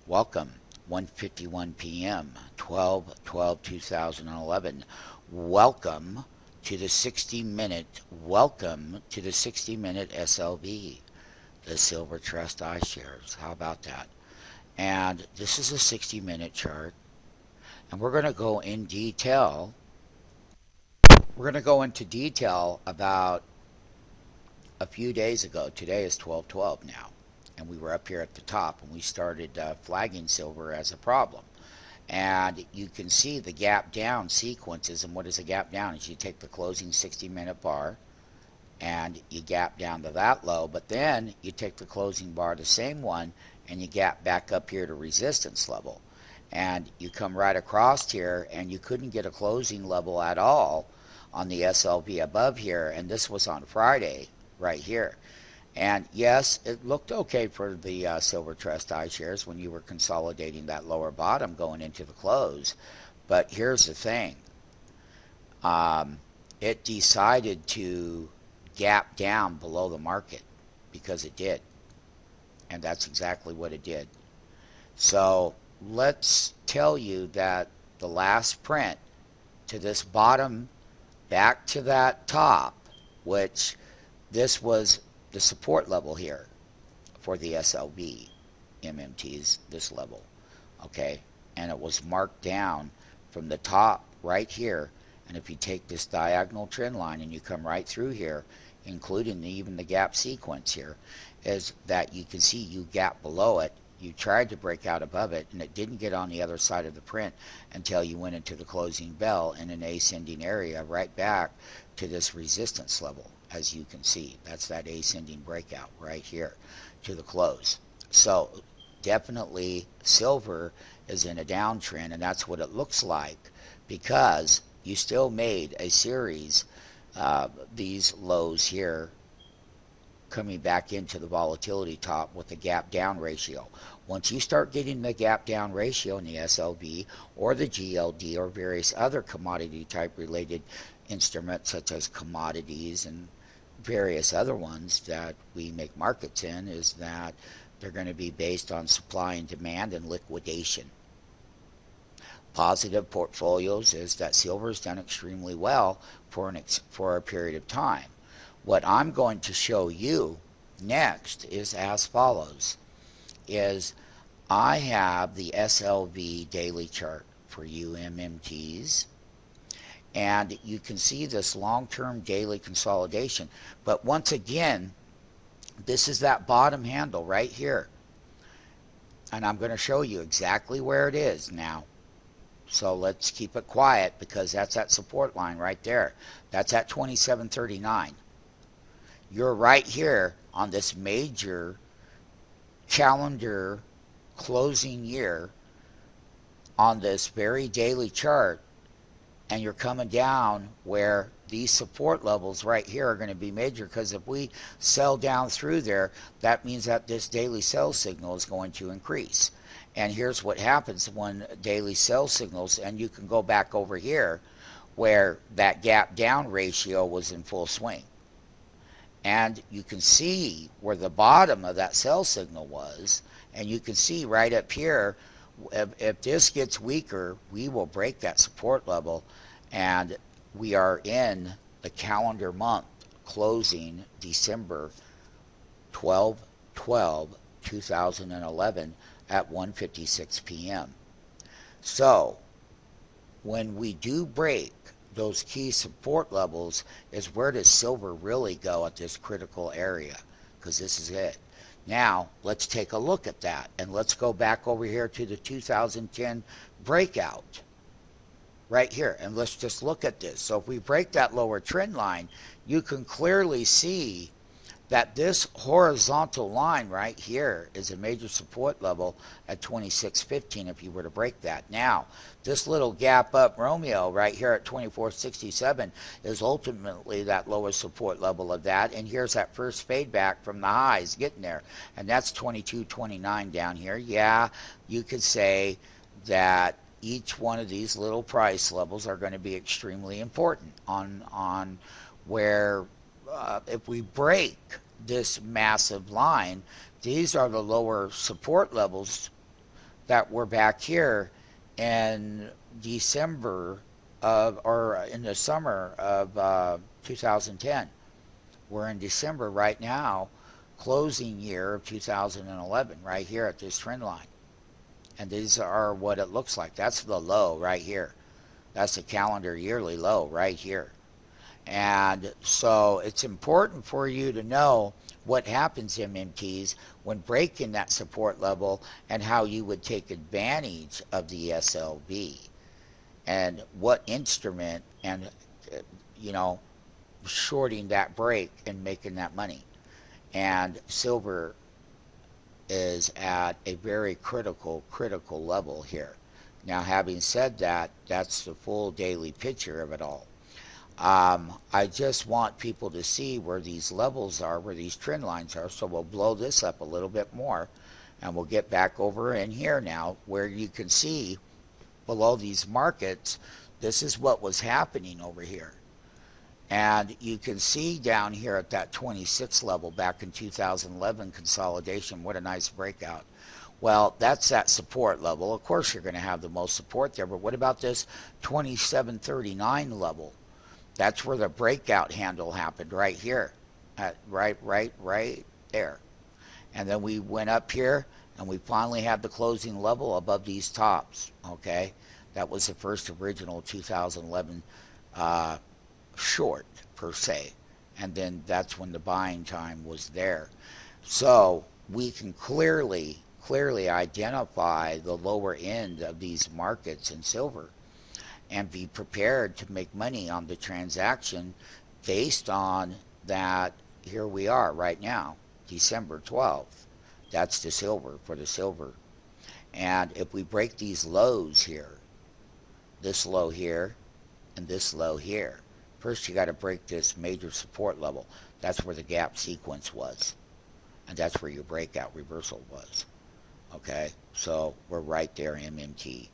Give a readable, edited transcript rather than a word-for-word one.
Welcome, 1:51 p.m., 12/12/2011. Welcome to the 60-minute SLV, the Silver Trust iShares. How about that? And this is a 60-minute chart, and we're going to go in detail. We're going to go into detail about a few days ago. Today is 12/12 now, and we were up here at the top, and we started flagging silver as a problem. And you can see the gap down sequences. And what is a gap down? Is you take the closing 60-minute bar and you gap down to that low, but then you take the closing bar, the same one, and you gap back up here to resistance level. And you come right across here, and you couldn't get a closing level at all on the SLV above here, and this was on Friday right here. And yes, it looked okay for the Silver Trust iShares when you were consolidating that lower bottom going into the close. But here's the thing. It decided to gap down below the market because it did. And that's exactly what it did. So let's tell you that the last print to this bottom back to that top, which this was the support level here for the SLV MMTs, this level, okay? And it was marked down from the top right here. And if you take this diagonal trend line and you come right through here, including even the gap sequence here, is that you can see you gap below it. You tried to break out above it, and it didn't get on the other side of the print until you went into the closing bell in an ascending area right back to this resistance level. As you can see, that's that ascending breakout right here to the close. So definitely silver is in a downtrend, and that's what it looks like, because you still made a series of these lows here coming back into the volatility top with the gap down ratio. Once you start getting the gap down ratio in the SLV or the GLD or various other commodity type related instruments such as commodities and various other ones that we make markets in, is that they're going to be based on supply and demand and liquidation. Positive portfolios is that silver has done extremely well for a period of time. What I'm going to show you next is as follows. Is I have the SLV daily chart for UMMTs, and you can see this long-term daily consolidation. But once again, this is that bottom handle right here. And I'm going to show you exactly where it is now. So let's keep it quiet, because that's that support line right there. That's at 27.39. You're right here on this major calendar closing year on this very daily chart, and you're coming down where these support levels right here are going to be major, because if we sell down through there, that means that this daily sell signal is going to increase. And here's what happens when daily sell signals, and you can go back over here where that gap down ratio was in full swing. And you can see where the bottom of that sell signal was, and you can see right up here, if this gets weaker, we will break that support level, and we are in the calendar month closing December 12/12/2011 at 1:56 p.m. So when we do break those key support levels, is where does silver really go at this critical area, because this is it. Now let's take a look at that, and let's go back over here to the 2010 breakout right here, and let's just look at this. So if we break that lower trend line, you can clearly see that this horizontal line right here is a major support level at 26.15 if you were to break that. Now, this little gap up Romeo right here at 24.67 is ultimately that lowest support level of that, and here's that first fade back from the highs getting there, and that's 22.29 down here. Yeah, you could say that each one of these little price levels are going to be extremely important on where if we break this massive line, these are the lower support levels that we're back here in December of, or in the summer of 2010. We're in December right now, closing year of 2011, right here at this trend line. And these are what it looks like. That's the low right here. That's the calendar yearly low right here. And so it's important for you to know what happens, MMTs, when breaking that support level and how you would take advantage of the SLV and what instrument and, you know, shorting that break and making that money. And silver is at a very critical level here. Now, having said that, that's the full daily picture of it all. I just want people to see where these levels are, where these trend lines are, so we'll blow this up a little bit more, and we'll get back over in here now, where you can see below these markets, this is what was happening over here. And you can see down here at that 26 level back in 2011 consolidation, what a nice breakout. Well, that's that support level. Of course, you're going to have the most support there, but what about this 2739 level? That's where the breakout handle happened, right here, right there. And then we went up here, and we finally had the closing level above these tops, okay? That was the first original 2011 short, per se. And then that's when the buying time was there. So we can clearly identify the lower end of these markets in silver and be prepared to make money on the transaction based on that. Here we are right now, December 12th. That's the silver, for the silver. And if we break these lows here, this low here and this low here, first you got to break this major support level. That's where the gap sequence was. And that's where your breakout reversal was. Okay, so we're right there, MMT.